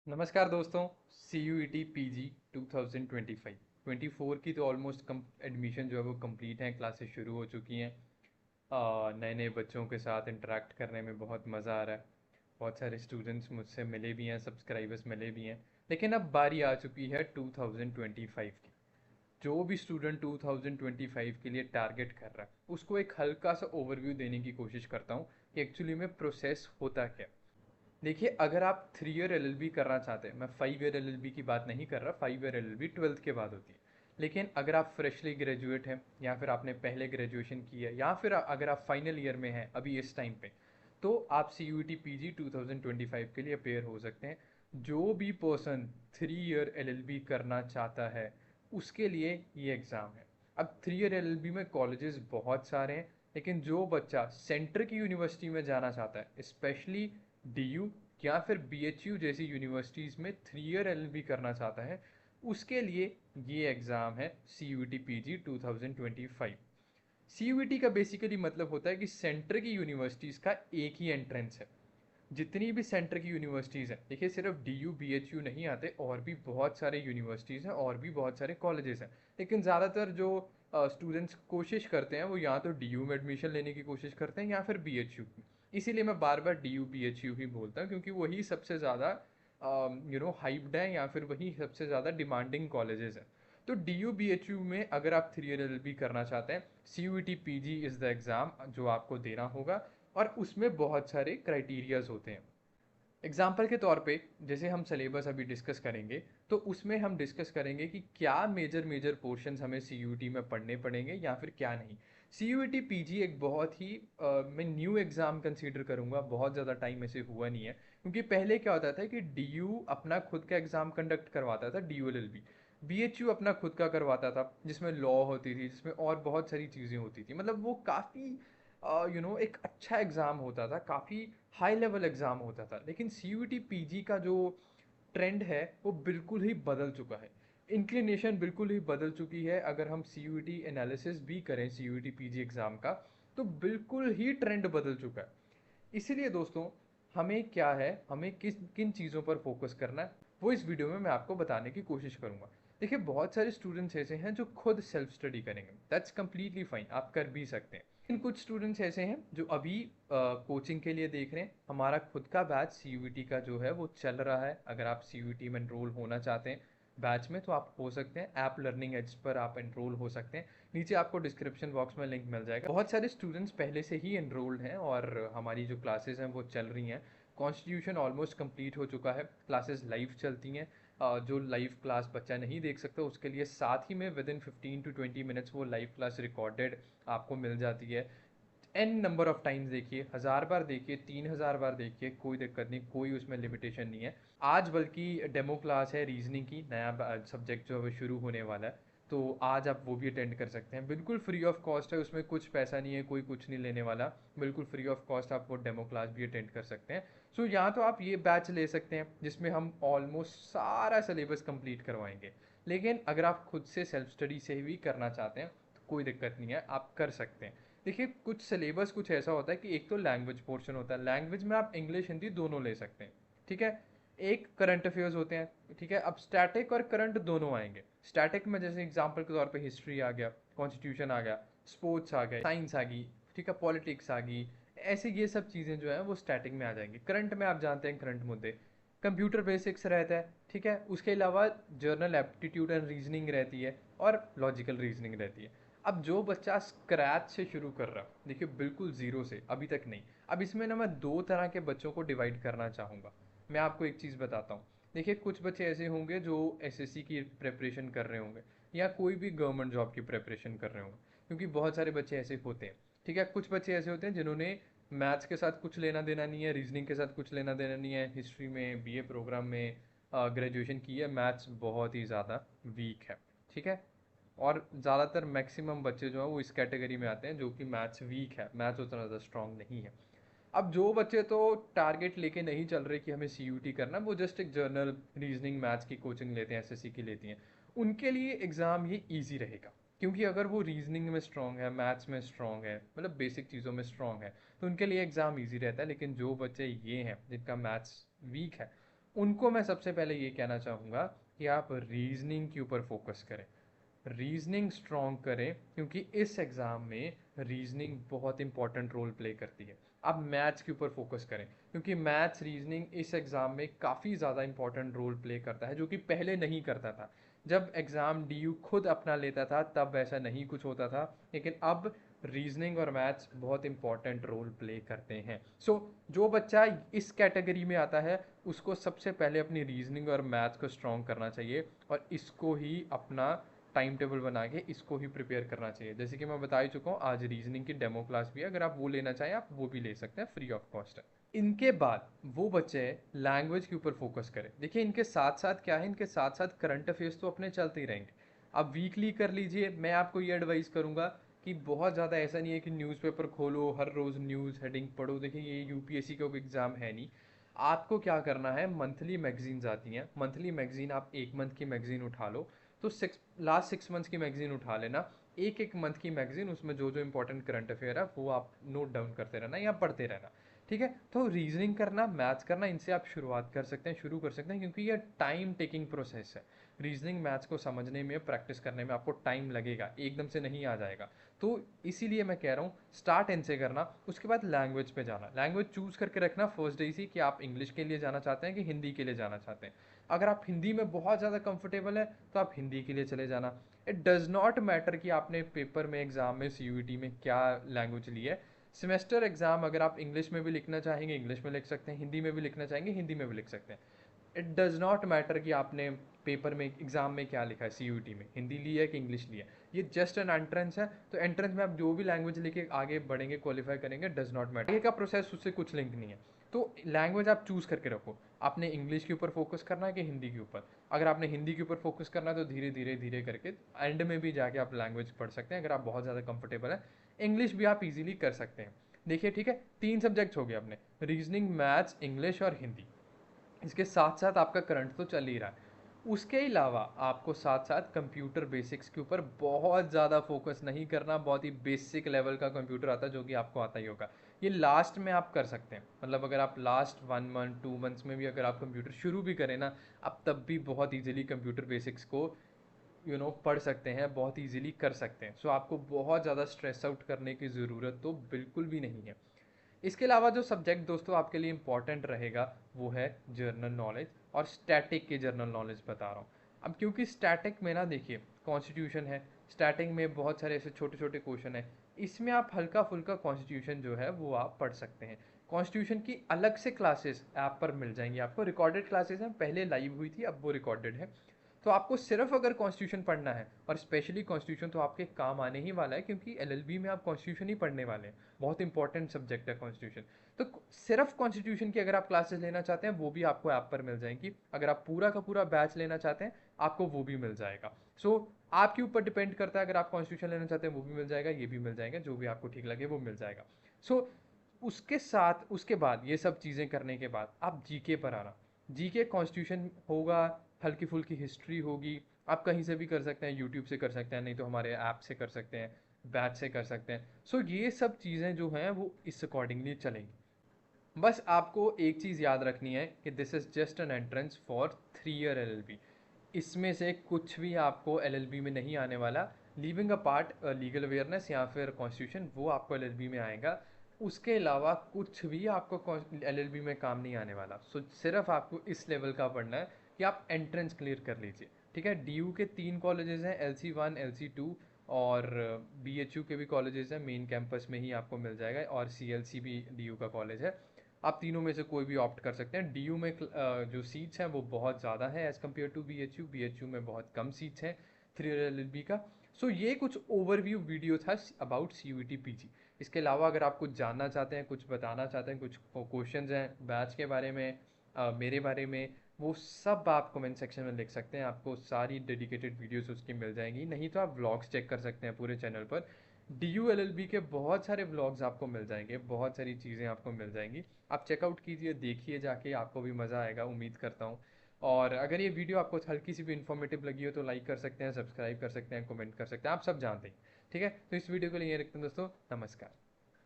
नमस्कार दोस्तों। C U E T P G 2025 24 की तो ऑलमोस्ट कम एडमिशन जो है वो कंप्लीट है। क्लासेस शुरू हो चुकी हैं। नए नए बच्चों के साथ इंटरेक्ट करने में बहुत मज़ा आ रहा है। बहुत सारे स्टूडेंट्स मुझसे मिले भी हैं, सब्सक्राइबर्स मिले भी हैं। लेकिन अब बारी आ चुकी है 2025 की। जो भी स्टूडेंट 2025 के लिए टारगेट कर रहा है उसको एक हल्का सा ओवरव्यू देने की कोशिश करता हूँ कि एक्चुअली में प्रोसेस होता क्या। देखिए, अगर आप 3 ईयर एलएलबी करना चाहते हैं, मैं 5 ईयर एलएलबी की बात नहीं कर रहा। 5 ईयर एलएलबी 12th के बाद होती है। लेकिन अगर आप फ्रेशली ग्रेजुएट हैं या फिर आपने पहले ग्रेजुएशन की है या फिर अगर आप फाइनल ईयर में हैं अभी इस टाइम पे, तो आप सी यू टी पी जी 2025 के लिए अपेयर हो सकते हैं। जो भी पर्सन 3 ईयर एलएलबी करना चाहता है उसके लिए ये एग्ज़ाम है। अब 3 ईयर एलएलबी में कॉलेजेस बहुत सारे हैं, लेकिन जो बच्चा सेंटर की यूनिवर्सिटी में जाना चाहता है, स्पेशली डी या फिर BHU जैसी यूनिवर्सिटीज़ में 3 ईयर एलएलबी करना चाहता है, उसके लिए ये एग्ज़ाम है C U T P G 2025। C U T का बेसिकली मतलब होता है कि सेंटर की यूनिवर्सिटीज़ का एक ही एंट्रेंस है। जितनी भी सेंटर की यूनिवर्सिटीज़ हैं, देखिए सिर्फ DU BHU नहीं आते, और भी बहुत सारे यूनिवर्सिटीज़ हैं और भी बहुत सारे कॉलेजेस हैं। लेकिन ज़्यादातर जो स्टूडेंट्स कोशिश करते हैं वो या तो DU में एडमिशन लेने की कोशिश करते हैं या फिर BHU की। इसीलिए मैं बार बार DU BHU ही बोलता हूँ, क्योंकि वही सबसे ज़्यादा हाइप्ड है या फिर वही सबसे ज़्यादा डिमांडिंग कॉलेजेस हैं। तो DU BHU में अगर आप 3 ईयर एलएलबी करना चाहते हैं, CUET PG is the exam जो आपको देना होगा। और उसमें बहुत सारे क्राइटेरियाज होते हैं। एग्जाम्पल के तौर पे, जैसे हम सिलेबस अभी डिस्कस करेंगे, तो उसमें हम डिस्कस करेंगे कि क्या मेजर मेजर पोर्शंस हमें CUET में पढ़ने पड़ेंगे या फिर क्या नहीं। CUET PG एक बहुत ही मैं न्यू एग्ज़ाम कंसीडर करूँगा। बहुत ज़्यादा टाइम ऐसे हुआ नहीं है, क्योंकि पहले क्या होता था कि DU अपना खुद का एग्ज़ाम कंडक्ट करवाता था, DU LLB। BHU अपना खुद का करवाता था, जिसमें लॉ होती थी, जिसमें और बहुत सारी चीज़ें होती थी। मतलब वो काफ़ी एक अच्छा एग्ज़ाम होता था, काफ़ी हाई लेवल एग्ज़ाम होता था। लेकिन CUET PG का जो ट्रेंड है वो बिल्कुल ही बदल चुका है। इंक्लिनेशन बिल्कुल ही बदल चुकी है। अगर हम CUET एनालिसिस भी करें CUET PG एग्ज़ाम का, तो बिल्कुल ही ट्रेंड बदल चुका है। इसीलिए दोस्तों, हमें क्या है, हमें किस किन चीज़ों पर फोकस करना है, वो इस वीडियो में मैं आपको बताने की कोशिश करूँगा। देखिए, बहुत सारे स्टूडेंट्स ऐसे हैं जो खुद सेल्फ स्टडी करेंगे, दैट्स कम्प्लीटली फाइन, आप कर भी सकते हैं। लेकिन कुछ स्टूडेंट्स ऐसे हैं जो अभी कोचिंग के लिए देख रहे हैं। हमारा खुद का बैच CUET का जो है वो चल रहा है। अगर आप CUET में एनरोल होना चाहते हैं बैच में, तो आप हो सकते हैं। ऐप लर्निंग एड्स पर आप एनरोल हो सकते हैं। नीचे आपको डिस्क्रिप्शन बॉक्स में लिंक मिल जाएगा। बहुत सारे स्टूडेंट्स पहले से ही एनरोल्ड हैं और हमारी जो क्लासेस हैं वो चल रही हैं। कॉन्स्टिट्यूशन ऑलमोस्ट कंप्लीट हो चुका है, क्लासेस लाइव चलती हैं। जो लाइव क्लास बच्चा नहीं देख सकता उसके लिए साथ ही में विद इन 15 to 20 मिनट्स वो लाइव क्लास रिकॉर्डेड आपको मिल जाती है। एन नंबर ऑफ टाइम्स देखिए, 1000 बार देखिए, 3000 बार देखिए, कोई दिक्कत नहीं, कोई उसमें लिमिटेशन नहीं है। आज बल्कि डेमो क्लास है रीजनिंग की, नया सब्जेक्ट जो है वो शुरू होने वाला है। तो आज आप वो भी अटेंड कर सकते हैं, बिल्कुल फ्री ऑफ कॉस्ट है। उसमें कुछ पैसा नहीं है, कोई कुछ नहीं लेने वाला। बिल्कुल फ्री ऑफ कॉस्ट आप वो डेमो क्लास भी अटेंड कर सकते हैं। सो यहाँ तो आप ये बैच ले सकते हैं जिसमें हम ऑलमोस्ट सारा सिलेबस कंप्लीट करवाएंगे। लेकिन अगर आप खुद से सेल्फ स्टडी से भी करना चाहते हैं तो कोई दिक्कत नहीं है, आप कर सकते हैं। देखिए, कुछ सिलेबस कुछ ऐसा होता है कि एक तो लैंग्वेज पोर्शन होता है, लैंग्वेज में आप इंग्लिश हिंदी दोनों ले सकते हैं, ठीक है। एक करंट अफेयर्स होते हैं, ठीक है। अब स्टैटिक और करंट दोनों आएंगे। स्टैटिक में जैसे एग्जांपल के तौर पे हिस्ट्री आ गया, कॉन्स्टिट्यूशन आ गया, स्पोर्ट्स आ गए, साइंस आ गई, ठीक है, पॉलिटिक्स आ गई। ऐसे ये सब चीज़ें जो है वो स्टैटिक में आ जाएंगी। करंट में आप जानते हैं करंट मुद्दे, कंप्यूटर बेसिक्स रहता है, ठीक है। उसके अलावा जर्नल एप्टीट्यूड एंड रीजनिंग रहती है और लॉजिकल रीजनिंग रहती है। अब जो बच्चा स्क्रैच से शुरू कर रहा है, देखिए बिल्कुल ज़ीरो से, अभी तक नहीं। अब इसमें ना मैं दो तरह के बच्चों को डिवाइड करना चाहूँगा। मैं आपको एक चीज़ बताता हूँ। देखिए, कुछ बच्चे ऐसे होंगे जो SSC की प्रेपरेशन कर रहे होंगे या कोई भी गवर्नमेंट जॉब की प्रेपरेशन कर रहे होंगे, क्योंकि बहुत सारे बच्चे ऐसे होते हैं, ठीक है। कुछ बच्चे ऐसे होते हैं जिन्होंने मैथ्स के साथ कुछ लेना देना नहीं है, रीजनिंग के साथ कुछ लेना देना नहीं है, हिस्ट्री में BA प्रोग्राम में ग्रेजुएशन की है, मैथ्स बहुत ही ज़्यादा वीक है, ठीक है। और ज़्यादातर मैक्सिमम बच्चे जो हैं वो इस कैटेगरी में आते हैं जो कि मैथ्स वीक है, मैथ्स उतना ज़्यादा स्ट्रांग नहीं है। अब जो बच्चे तो टारगेट लेके नहीं चल रहे कि हमें CUT करना है, वो जस्ट एक जर्नल रीजनिंग मैथ्स की कोचिंग लेते हैं, SSC की लेती हैं, उनके लिए एग्ज़ाम ये ईजी रहेगा। क्योंकि अगर वो रीजनिंग में स्ट्रांग है, मैथ्स में स्ट्रांग है, मतलब बेसिक चीज़ों में स्ट्रांग है, तो उनके लिए एग्ज़ाम ईजी रहता है। लेकिन जो बच्चे ये हैं जिनका मैथ्स वीक है, उनको मैं सबसे पहले ये कहना चाहूँगा कि आप रीजनिंग के ऊपर फोकस करें, रीजनिंग स्ट्रॉन्ग करें, क्योंकि इस एग्ज़ाम में रीजनिंग बहुत इंपॉर्टेंट रोल प्ले करती है। आप मैथ्स के ऊपर फोकस करें, क्योंकि मैथ्स रीजनिंग इस एग्ज़ाम में काफ़ी ज़्यादा इंपॉर्टेंट रोल प्ले करता है, जो कि पहले नहीं करता था। जब एग्ज़ाम डीयू खुद अपना लेता था तब ऐसा नहीं कुछ होता था, लेकिन अब रीजनिंग और मैथ्स बहुत इंपॉर्टेंट रोल प्ले करते हैं। जो बच्चा इस कैटेगरी में आता है उसको सबसे पहले अपनी रीजनिंग और मैथ्स को स्ट्रॉन्ग करना चाहिए, और इसको ही अपना टाइम टेबल बना के इसको ही प्रिपेयर करना चाहिए। जैसे कि मैं बता ही चुका हूँ, आज रीजनिंग की डेमो क्लास भी है, अगर आप वो लेना चाहें आप वो भी ले सकते हैं, फ्री ऑफ कॉस्ट है। इनके बाद वो बच्चे लैंग्वेज के ऊपर फोकस करें। देखिए इनके साथ साथ क्या है, इनके साथ साथ करंट अफेयर्स तो अपने चलते ही रहेंगे। आप वीकली कर लीजिए। मैं आपको ये एडवाइस करूँगा कि बहुत ज़्यादा ऐसा नहीं है कि न्यूज़पेपर खोलो हर रोज़ न्यूज़ हेडिंग पढ़ो। देखिए ये यूपीएससी का एग्ज़ाम है नहीं। आपको क्या करना है, मंथली मैगजीन्स आती हैं, मंथली मैगजीन आप एक मंथ की मैगजीन उठा लो, तो लास्ट 6 मंथ्स की मैगजीन उठा लेना। एक एक मंथ की मैगजीन, उसमें जो जो इंपॉर्टेंट करंट अफेयर है वो आप नोट डाउन करते रहना या पढ़ते रहना। ठीक है, तो रीजनिंग करना, मैथ्स करना, इनसे आप शुरुआत कर सकते हैं, शुरू कर सकते हैं, क्योंकि ये टाइम टेकिंग प्रोसेस है। रीजनिंग मैथ्स को समझने में, प्रैक्टिस करने में आपको टाइम लगेगा, एकदम से नहीं आ जाएगा। तो इसीलिए मैं कह रहा हूँ स्टार्ट इनसे करना। उसके बाद लैंग्वेज पे जाना, लैंग्वेज चूज करके रखना फर्स्ट डे से कि आप इंग्लिश के लिए जाना चाहते हैं कि हिंदी के लिए जाना चाहते हैं। अगर आप हिंदी में बहुत ज़्यादा कंफर्टेबल है तो आप हिंदी के लिए चले जाना। इट डज़ नॉट मैटर कि आपने पेपर में, एग्जाम में, सीयूईटी में क्या लैंग्वेज ली है। सेमेस्टर एग्जाम अगर आप इंग्लिश में भी लिखना चाहेंगे इंग्लिश में लिख सकते हैं, हिंदी में भी लिखना चाहेंगे हिंदी में भी लिख सकते हैं। इट डज़ नॉट मैटर कि आपने पेपर में, एग्जाम में क्या लिखा है, सीयूईटी में हिंदी ली है कि इंग्लिश लिया है। ये जस्ट एन एंट्रेंस है, तो एंट्रेंस में आप जो भी लैंग्वेज लेके आगे बढ़ेंगे, क्वालिफाई करेंगे, डज नॉट मैटर। आगे का प्रोसेस उससे कुछ लिंक नहीं है। तो लैंग्वेज आप चूज करके रखो, आपने इंग्लिश के ऊपर फोकस करना है कि हिंदी के ऊपर। अगर आपने हिंदी के ऊपर फोकस करना है तो धीरे धीरे धीरे करके एंड में भी जाके आप लैंग्वेज पढ़ सकते हैं, अगर आप बहुत ज़्यादा कंफर्टेबल है। इंग्लिश भी आप इजीली कर सकते हैं। देखिए ठीक है, 3 सब्जेक्ट्स हो गए अपने, रीजनिंग, मैथ्स, इंग्लिश और हिंदी। इसके साथ साथ आपका करंट तो चल ही रहा है। उसके अलावा आपको साथ साथ कंप्यूटर बेसिक्स के ऊपर बहुत ज़्यादा फोकस नहीं करना। बहुत ही बेसिक लेवल का कंप्यूटर आता है, जो कि आपको आता ही होगा। ये लास्ट में आप कर सकते हैं, मतलब अगर आप लास्ट 1 मंथ 2 मंथ्स में भी अगर आप कंप्यूटर शुरू भी करें ना, आप तब भी बहुत इजीली कंप्यूटर बेसिक्स को पढ़ सकते हैं, बहुत इजीली कर सकते हैं। सो आपको बहुत ज़्यादा स्ट्रेस आउट करने की ज़रूरत तो बिल्कुल भी नहीं है। इसके अलावा जो सब्जेक्ट दोस्तों आपके लिए इंपॉर्टेंट रहेगा वो है जर्नल नॉलेज, और स्टैटिक की जर्नल नॉलेज बता रहा हूँ। अब क्योंकि स्टैटिक में ना, देखिए कॉन्स्टिट्यूशन है, स्टैटिक में बहुत सारे ऐसे छोटे छोटे क्वेश्चन है, इसमें आप हल्का फुल्का कॉन्स्टिट्यूशन जो है वो आप पढ़ सकते हैं। कॉन्स्टिट्यूशन की अलग से क्लासेस ऐप पर मिल जाएंगी आपको, रिकॉर्डेड क्लासेस हैं, पहले लाइव हुई थी अब वो रिकॉर्डेड है। तो आपको सिर्फ अगर कॉन्स्टिट्यूशन पढ़ना है, और स्पेशली कॉन्स्टिट्यूशन तो आपके काम आने ही वाला है, क्योंकि एलएलबी में आप कॉन्स्टिट्यूशन ही पढ़ने वाले हैं, बहुत इंपॉर्टेंट सब्जेक्ट है कॉन्स्टिट्यूशन। तो सिर्फ कॉन्स्टिट्यूशन की अगर आप क्लासेस लेना चाहते हैं वो भी आपको ऐप पर मिल जाएंगी। अगर आप पूरा का पूरा बैच लेना चाहते हैं आपको वो भी मिल जाएगा। आपके ऊपर डिपेंड करता है, अगर आप कॉन्स्टिट्यूशन लेना चाहते हैं वो भी मिल जाएगा, ये भी मिल जाएगा, जो भी आपको ठीक लगे वो मिल जाएगा। सो उसके साथ, उसके बाद ये सब चीज़ें करने के बाद आप जीके पर आना। जीके कॉन्स्टिट्यूशन होगा, हल्की फुल्की हिस्ट्री होगी, आप कहीं से भी कर सकते हैं, यूट्यूब से कर सकते हैं, नहीं तो हमारे ऐप से कर सकते हैं, बैच से कर सकते हैं। ये सब चीज़ें जो हैं वो इस अकॉर्डिंगली चलेंगी। बस आपको एक चीज़ याद रखनी है कि this is just an entrance for 3 year LLB. इसमें से कुछ भी आपको एलएलबी में नहीं आने वाला, leaving a part legal awareness या फिर कॉन्स्टिट्यूशन, वो आपको एलएलबी में आएगा। उसके अलावा कुछ भी आपको एलएलबी में काम नहीं आने वाला। सिर्फ आपको इस लेवल का पढ़ना है कि आप एंट्रेंस क्लियर कर लीजिए। ठीक है, डीयू के 3 कॉलेजेस हैं, LC1 LC2, और BHU के भी कॉलेजेस हैं, मेन कैंपस में ही आपको मिल जाएगा, और CLC भी डीयू का कॉलेज है। आप तीनों में से कोई भी ऑप्ट कर सकते हैं। डीयू में जो सीट्स हैं वो बहुत ज़्यादा है एज़ कम्पेयर टू BHU में बहुत कम सीट्स हैं 3 ईयर एलएलबी का। ये कुछ ओवरव्यू वीडियो था अबाउट CUET PG। इसके अलावा अगर आप कुछ जानना चाहते हैं, कुछ बताना चाहते हैं, कुछ क्वेश्चंस हैं बैच के बारे में, मेरे बारे में, वो सब आप कमेंट सेक्शन में लिख सकते हैं, आपको सारी डेडिकेटेड वीडियोस उसकी मिल जाएंगी। नहीं तो आप व्लॉग्स चेक कर सकते हैं पूरे चैनल पर। DU LLB के बहुत सारे व्लॉग्स आपको मिल जाएंगे, बहुत सारी चीज़ें आपको मिल जाएंगी। आप चेकआउट कीजिए, देखिए जाके, आपको भी मज़ा आएगा उम्मीद करता हूँ। और अगर ये वीडियो आपको हल्की सी भी इन्फॉर्मेटिव लगी हो तो लाइक कर सकते हैं, सब्सक्राइब कर सकते हैं, कमेंट कर सकते हैं, आप सब जानते हैं। ठीक है, तो इस वीडियो के लिए ये रखते हैं दोस्तों, नमस्कार।